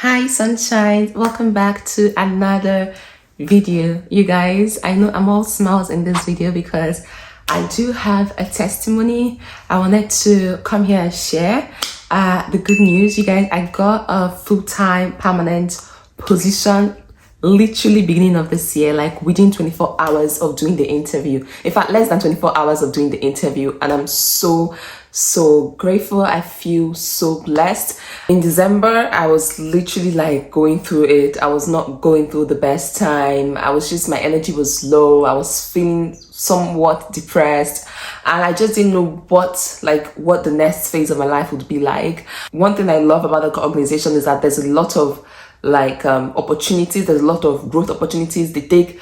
Hi sunshine, welcome back to another video. You guys, I know I'm all smiles in this video because I do have a testimony. I wanted to come here and share the good news. You guys, I got a full-time permanent position literally beginning of this year, like within 24 hours of doing the interview. In fact, less than 24 hours of doing the interview, and I'm so grateful. I feel so blessed. In December, I was literally like going through it. I was not going through the best time. My energy was low. I was feeling somewhat depressed, and I just didn't know what the next phase of my life would be like. One thing I love about the organization is that there's a lot of opportunities. There's a lot of growth opportunities. They take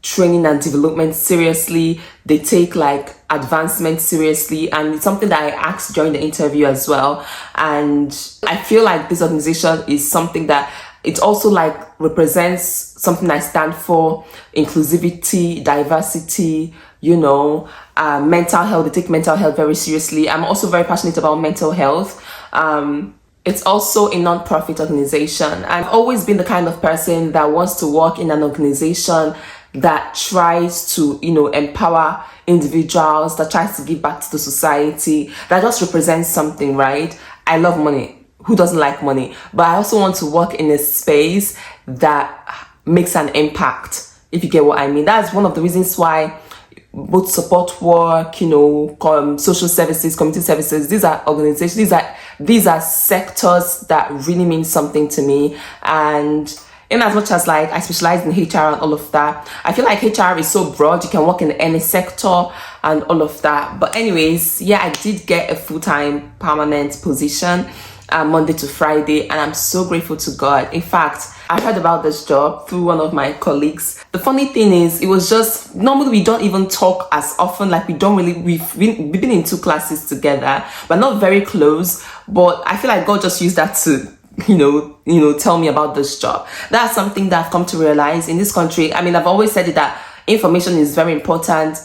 training and development seriously. They take advancement seriously, and it's something that I asked during the interview as well. And I feel like this organization is something that it also represents something I stand for: inclusivity, diversity, mental health. They take mental health very seriously. I'm also very passionate about mental health. It's also a non-profit organization. I've always been the kind of person that wants to work in an organization that tries to, empower individuals, that tries to give back to the society, that just represents something, right? I love money. Who doesn't like money? But I also want to work in a space that makes an impact, if you get what I mean. That's one of the reasons why both support work, social services, community services, these are organizations, these are sectors that really mean something to me. And in as much as I specialize in HR and all of that, I feel like HR is so broad. You can work in any sector and all of that. But anyways, yeah, I did get a full-time permanent position Monday to Friday, and I'm so grateful to God. In fact, I heard about this job through one of my colleagues. The funny thing is, it was just, normally we don't even talk as often. We've been in 2 classes together, but not very close. But I feel like God just used that to tell me about this job. That's something that I've come to realize in this country. I mean, I've always said it, that information is very important.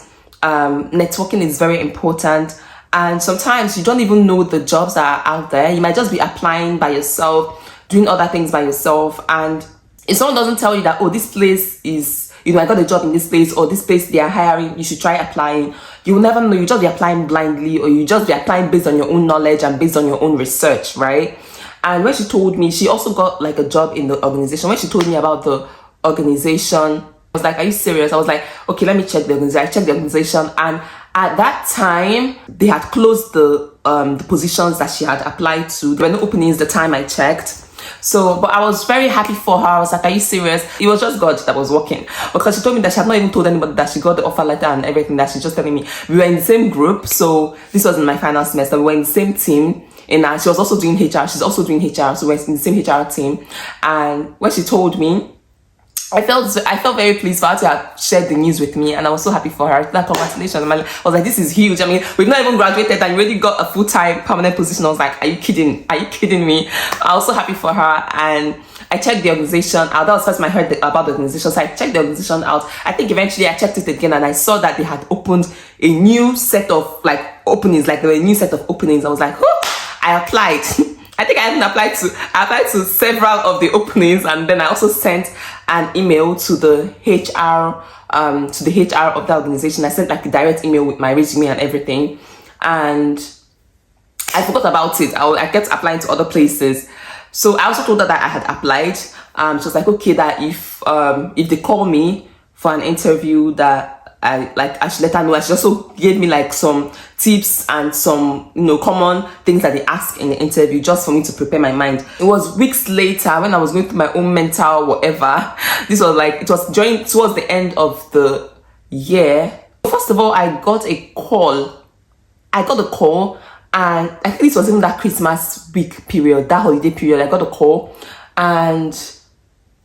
Networking is very important. And sometimes you don't even know the jobs that are out there. You might just be applying by yourself, doing other things by yourself. And if someone doesn't tell you that, oh, this place is, I got a job in this place, or this place they are hiring, you should try applying, you will never know. You just be applying blindly, or you just be applying based on your own knowledge and based on your own research, right? And when she told me, she also got a job in the organization. When she told me about the organization, I was like, are you serious? I was like, okay, let me check the organization. I checked the organization, and at that time, they had closed the positions that she had applied to. There were no openings the time I checked. But I was very happy for her. I was like, are you serious? It was just God that was working, because she told me that she had not even told anybody that she got the offer letter and everything, that she's just telling me. We were in the same group, so this was in my final semester. We were in the same team. And she was also doing HR. She's also doing HR. So we're in the same HR team. And when she told me, I felt very pleased for her to have shared the news with me, and I was so happy for her. Like, congratulations. I was like, this is huge. I mean, we've not even graduated and you already got a full-time permanent position. I was like, are you kidding? Are you kidding me? I was so happy for her. And I checked the organization out. That was the first time I heard about the organization. So I checked the organization out. I think eventually I checked it again, and I saw that they had opened a new set of openings. There were a new set of openings. I was like, oh, I applied. I think I applied to several of the openings, and then I also sent an email to the HR of the organization. I sent a direct email with my resume and everything, and I forgot about it. I kept applying to other places. So I also told her that I had applied. She was like, okay, that if they call me for an interview, that I should let her know. And she also gave me some tips and some common things that they ask in the interview, just for me to prepare my mind. It was weeks later, when I was going through my own mental whatever. This was it was towards the end of the year. First of all, I got a call, and I think this was in that Christmas week period, that holiday period. I got a call, and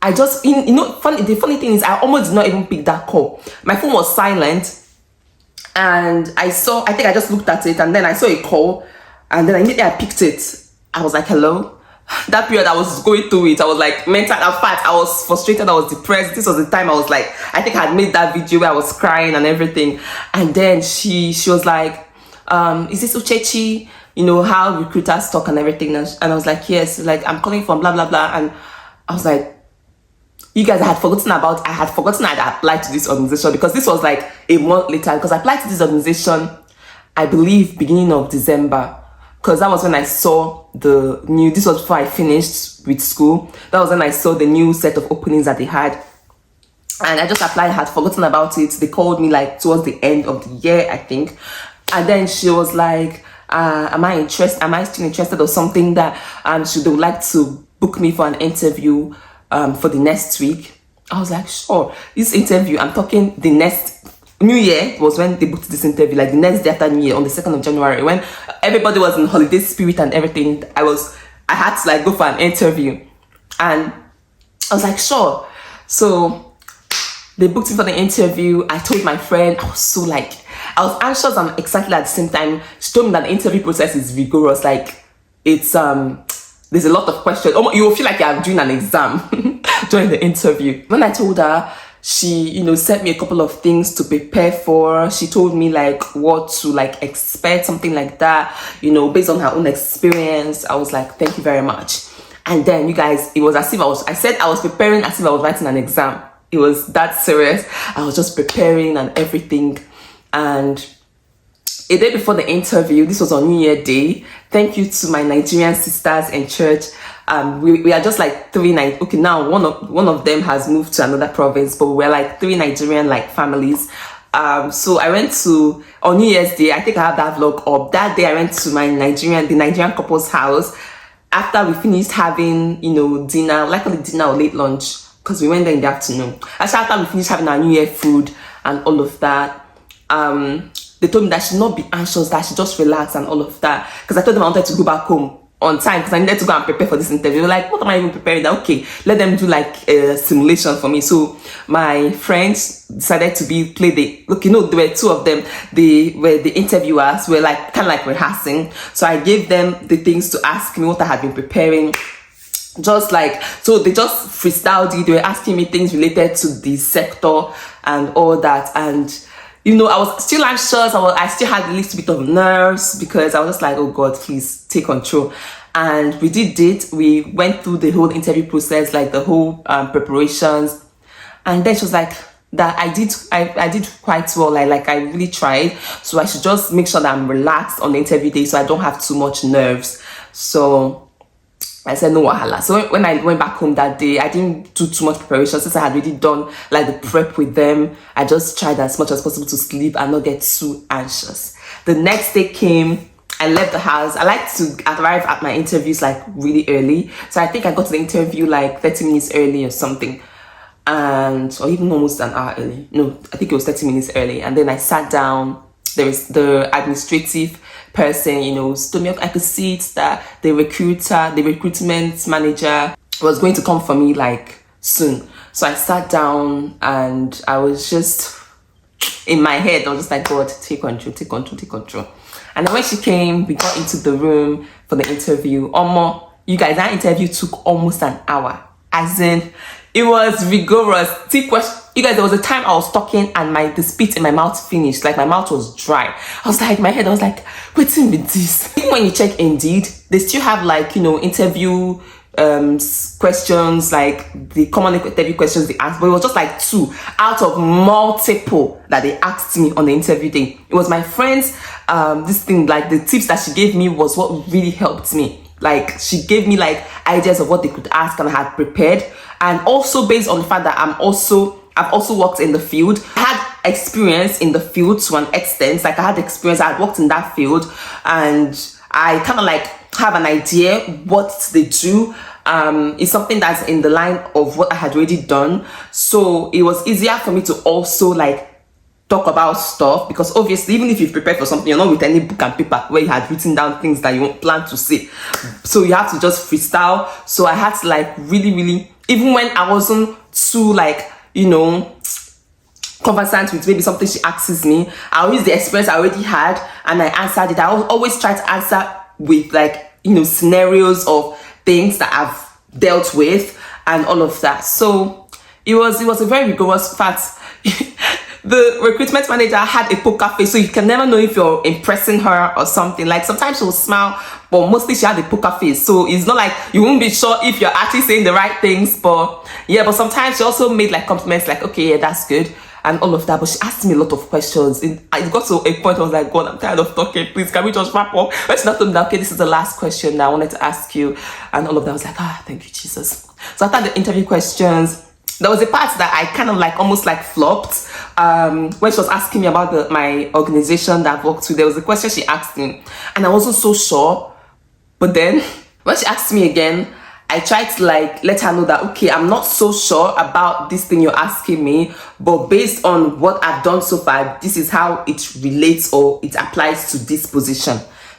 I just, the funny thing is, I almost did not even pick that call. My phone was silent, and I think I just looked at it, and then I saw a call, and then immediately I picked it. I was like, hello? That period I was going through it, I was mental, in fact, I was frustrated, I was depressed. This was the time I was I think I had made that video where I was crying and everything. And then she was like, is this Uchechi? you know, how recruiters talk and everything. And I was like, yes, like, I'm calling from blah, blah, blah. And I was like, you guys, I had forgotten I'd applied to this organization, because this was like a month later, because I applied to this organization, I believe, beginning of December, because that was when I saw this was before I finished with school. That was when I saw the new set of openings that they had. And I just applied, had forgotten about it. They called me like towards the end of the year, I think. And then she was like, am I still interested, or something, that they would like to book me for an interview for the next week. I was like, sure. This interview, I'm talking the next New Year was when they booked this interview, like the next day after New Year, on the 2nd of January, when everybody was in holiday spirit and everything. I had to like go for an interview, and I was like, sure. So they booked me for the interview. I told my friend, I was anxious and excited at the same time. She told me that the interview process is rigorous. Like, it's there's a lot of questions. You will feel like you're doing an exam during the interview. When I told her, she, you know, sent me a couple of things to prepare for. She told me like what to like expect, something like that, you know, based on her own experience. I was like, thank you very much. And then, you guys, it was as if I said I was preparing as if I was writing an exam. It was that serious. I was just preparing and everything. And a day before the interview, this was on New Year Day. Thank you to my Nigerian sisters in church. We are just like okay, now one of them has moved to another province, but we're like 3 Nigerian like families. So I went to, on New Year's Day, I think I have that vlog up. That day I went to the Nigerian couple's house. After we finished having, you know, dinner, like on the dinner or late lunch, because we went there in the afternoon. Actually, after we finished having our New Year food and all of that, they told me that I should not be anxious, that I should just relax and all of that. Because I told them I wanted to go back home on time, because I needed to go and prepare for this interview. They were like, what am I even preparing? That okay, let them do like a simulation for me. So my friends decided to they were 2 of them. They were the interviewers, were like kind of like rehearsing. So I gave them the things to ask me, what I had been preparing. Just like, so they just freestyled it. They were asking me things related to the sector and all that. And you know, I was still anxious. I still had a little bit of nerves, because I was just like, oh God, please take control. And we did it. We went through the whole interview process, like the whole preparations. And then she was like, that I did quite well. Like I really tried. So I should just make sure that I'm relaxed on the interview day, so I don't have too much nerves. So I said, no wahala. So when I went back home that day, I didn't do too much preparation, since I had already done like the prep with them. I just tried as much as possible to sleep and not get too anxious. The next day came, I left the house. I like to arrive at my interviews like really early. So I think I got to the interview like 30 minutes early or something. Or even almost an hour early. No, I think it was 30 minutes early. And then I sat down. There was the administrative person, you know, told me I could see it that the recruitment manager was going to come for me like soon. So I sat down, and I was just in my head, I was just like, God, take control. And then when she came, we got into the room for the interview. You guys, that interview took almost an hour. As in, it was rigorous. You guys, there was a time I was talking and the spit in my mouth finished. Like, my mouth was dry. I was like, what's in with this? Even when you check Indeed, they still have like, you know, interview questions, like the common interview questions they asked, but it was just like 2 out of multiple that they asked me on the interview day. It was my friend's this thing, like the tips that she gave me was what really helped me. Like, she gave me like ideas of what they could ask, and I had prepared. And also based on the fact that I've also worked in the field. I had experience in the field to an extent. Like, I had worked in that field, and I kind of like have an idea what they do. It's something that's in the line of what I had already done. So it was easier for me to also like talk about stuff, because obviously, even if you've prepared for something, you're not with any book and paper where you had written down things that you plan to say. So you have to just freestyle. So I had to like really, even when I wasn't too like, you know, conversant with maybe something she asks me, I'll use the experience I already had and I answered it. I always try to answer with like, you know, scenarios of things that I've dealt with and all of that. So it was a very rigorous fact. the recruitment manager had a poker face, so you can never know if you're impressing her or something. Like sometimes she'll smile, but mostly she had a poker face, so it's not like you won't be sure if you're actually saying the right things. But yeah, but sometimes she also made like compliments, like, okay, yeah, that's good, and all of that. But she asked me a lot of questions. It got to a point I was like, God, I'm tired of talking, please can we just wrap up? But she not told me that, okay, this is the last question that I wanted to ask you, and all of that. I was like, thank you, Jesus. So after the interview questions, there was a part that I kind of like almost like flopped, when she was asking me about my organization that I've worked with. There was a question she asked me and I wasn't so sure, but then when she asked me again, I tried to like let her know that, okay, I'm not so sure about this thing you're asking me, but based on what I've done so far, this is how it relates or it applies to this position.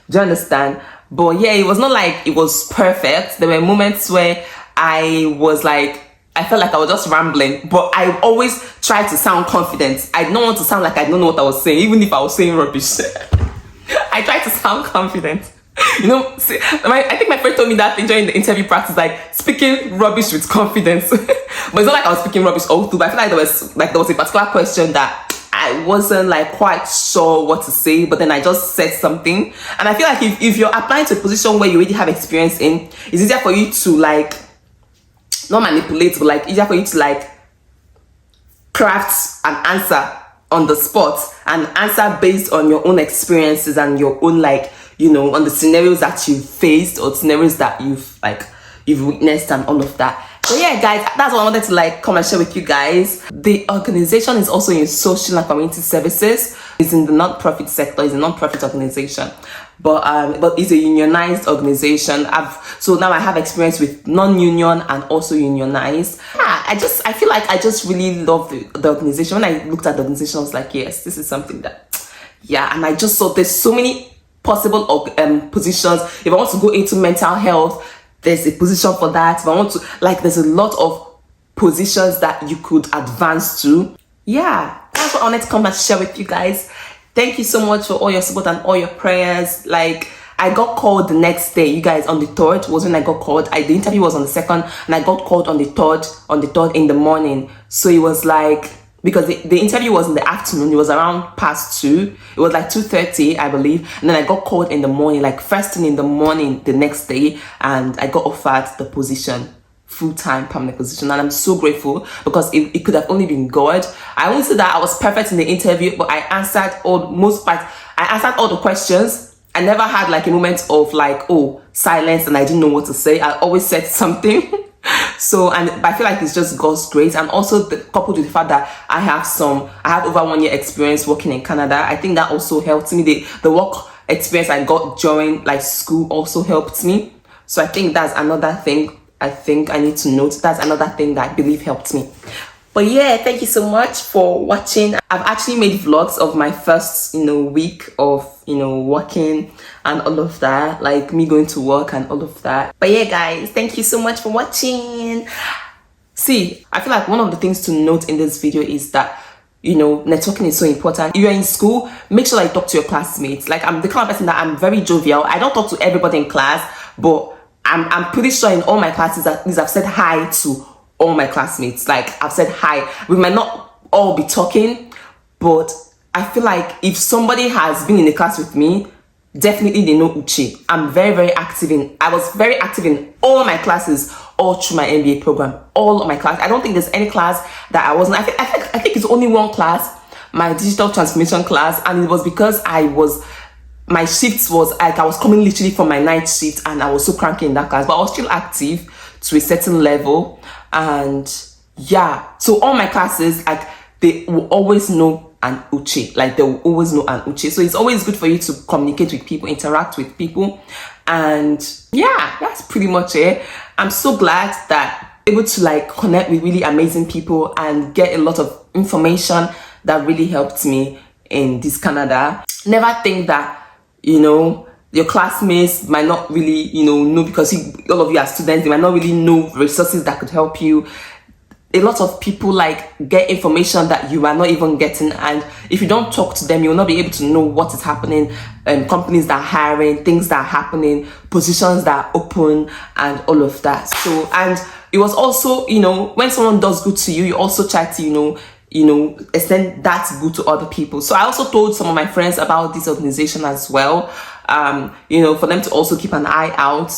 Do you understand? But yeah, it was not like it was perfect. There were moments where I was like, I felt like I was just rambling, but I always tried to sound confident. I don't want to sound like I don't know what I was saying, even if I was saying rubbish. I tried to sound confident. You know, see, I think my friend told me that thing during the interview practice, like speaking rubbish with confidence. But it's not like I was speaking rubbish all through, but I feel like there was a particular question that I wasn't like quite sure what to say, but then I just said something. And I feel like if you're applying to a position where you already have experience in, it's easier for you to like, not manipulate, but like easier for you to like craft an answer on the spot and answer based on your own experiences and your own, like, you know, on the scenarios that you've faced or scenarios that you've witnessed and all of that. So yeah, guys, that's what I wanted to like come and share with you guys. The organization is also in social and community services. It's in the non-profit sector. It's a non-profit organization, but it's a unionized organization. So now I have experience with non-union and also unionized. Yeah, I feel like I just really love the organization. When I looked at the organization, I was like, yes, this is something that, yeah. And I just saw there's so many possible positions. If I want to go into mental health, there's a position for that. If I want to, like, there's a lot of positions that you could advance to. Yeah, that's what I wanted to come and share with you guys. Thank you so much for all your support and all your prayers. Like, I got called the next day, you guys. On the 3rd was when I got called. The interview was on the 2nd, and I got called on the 3rd in the morning. So it was like, because the interview was in the afternoon, it was around past 2. It was like 2:30, I believe. And then I got called in the morning, like first thing in the morning the next day, and I got offered the position, full-time permanent position. And I'm so grateful, because it could have only been God. I won't say that I was perfect in the interview, but I answered all the questions. I never had like a moment of like, oh, silence and I didn't know what to say. I always said something. So, and I feel like it's just God's grace, and also coupled with the fact that I have over 1 year experience working in Canada. I think that also helped me. The work experience I got during like school also helped me. So I think that's another thing I think I need to note. That's another thing that I believe helped me. But yeah, thank you so much for watching. I've actually made vlogs of my first, week of, working and all of that, like me going to work and all of that. But yeah, guys, thank you so much for watching. See, I feel like one of the things to note in this video is that, networking is so important. If you're in school, make sure that you talk to your classmates. Like, I'm the kind of person that I'm very jovial. I don't talk to everybody in class, but I'm pretty sure in all my classes, at least I've said hi to all my classmates. Like, I've said hi. We might not all be talking, but I feel like if somebody has been in a class with me, definitely they know Uche. I was very active in all my classes, all through my MBA program, all of my class. I don't think there's any class that I wasn't. I think it's only one class, my digital transformation class, and it was because my shifts was like, I was coming literally from my night shift, and I was so cranky in that class, but I was still active to a certain level. And yeah, so all my classes, like, they will always know an Uche. Like, they will always know an Uche. So it's always good for you to communicate with people, interact with people. And yeah, that's pretty much it. I'm so glad that I'm able to like connect with really amazing people and get a lot of information that really helped me in this Canada. Never think that, your classmates might not really, know, because all of you are students, they might not really know resources that could help you. A lot of people like get information that you are not even getting, and if you don't talk to them, you'll not be able to know what is happening, companies that are hiring, things that are happening, positions that are open, and all of that. So, and it was also, when someone does good to you, you also try to, extend that good to other people. So I also told some of my friends about this organization as well, for them to also keep an eye out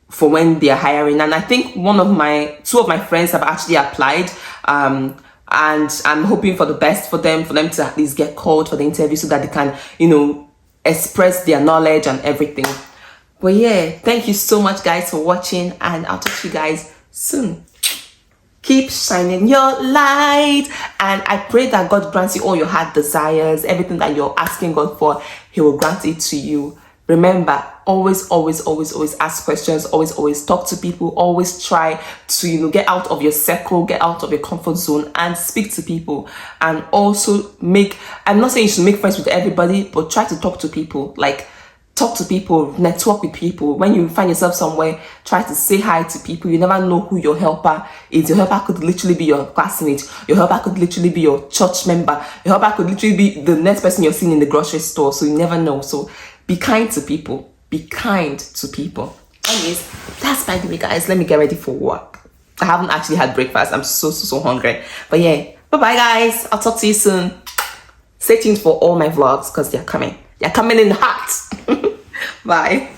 for when they are hiring. And I think two of my friends have actually applied, and I'm hoping for the best for them to at least get called for the interview so that they can, express their knowledge and everything. But yeah, thank you so much guys for watching, and I'll talk to you guys soon. Keep shining your light, and I pray that God grants you all your heart desires, everything that you're asking God for, He will grant it to you. Remember, always ask questions, always talk to people, always try to get out of your circle, get out of your comfort zone and speak to people. And also I'm not saying you should make friends with everybody, but try to talk to people. Like, talk to people, network with people. When you find yourself somewhere, try to say hi to people. You never know who your helper is. Your helper could literally be your classmate. Your helper could literally be your church member. Your helper could literally be the next person you're seeing in the grocery store. So you never know. So be kind to people. Be kind to people. Anyways, that's by the way, guys. Let me get ready for work. I haven't actually had breakfast. I'm so hungry. But yeah, bye-bye, guys. I'll talk to you soon. Stay tuned for all my vlogs because they're coming. They're coming in hot. Bye.